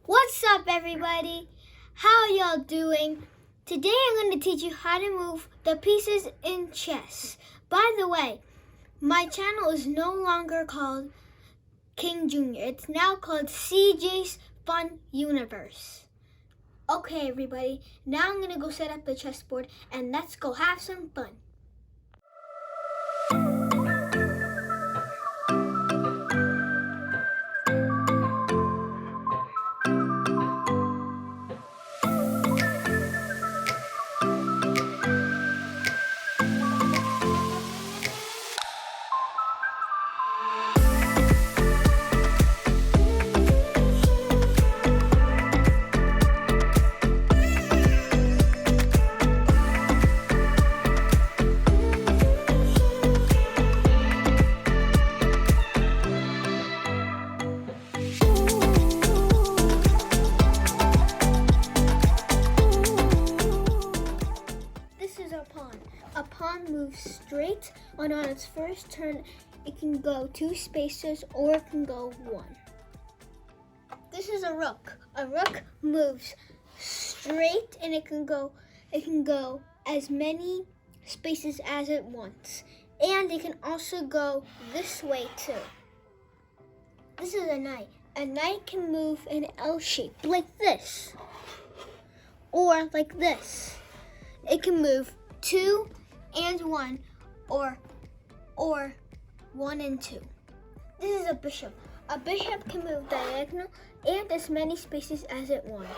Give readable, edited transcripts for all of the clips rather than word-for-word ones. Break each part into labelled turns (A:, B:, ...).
A: What's up, everybody? How y'all doing? Today I'm going to teach you how to move the pieces in chess. By the way, my channel is no longer called King Jr. It's now called CJ's Fun Universe. Okay, everybody, now I'm going to go set up the chessboard and let's go have some fun. A pawn moves straight, and on its first turn, it can go 2 spaces or it can go 1. This is a rook. A rook moves straight, and it can go as many spaces as it wants. And it can also go this way too. This is a knight. A knight can move in L shape like this, or like this. It can move 2 and 1, or 1 and 2. This is a bishop. A bishop can move diagonal and as many spaces as it wants.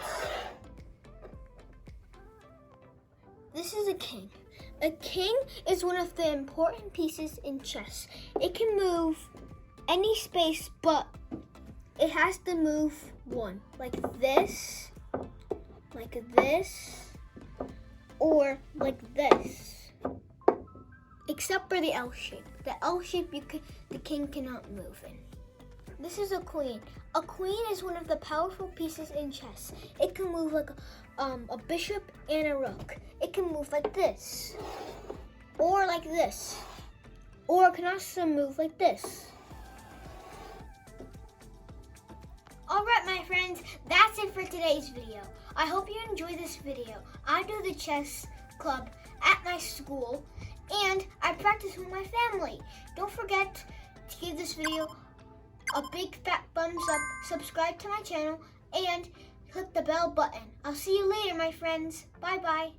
A: This is a king. A king is one of the important pieces in chess. It can move any space, but it has to move 1, like this, or like this. Except for the L shape. The L shape the king cannot move in. This is a queen. A queen is one of the powerful pieces in chess. It can move like a bishop and a rook. It can move like this, or like this, or it can also move like this. Alright, my friends, that's it for today's video. I hope you enjoyed this video. I do the chess club at my school, and I practice with my family. Don't forget to give this video a big fat thumbs up, subscribe to my channel, and click the bell button. I'll see you later, my friends. Bye-bye.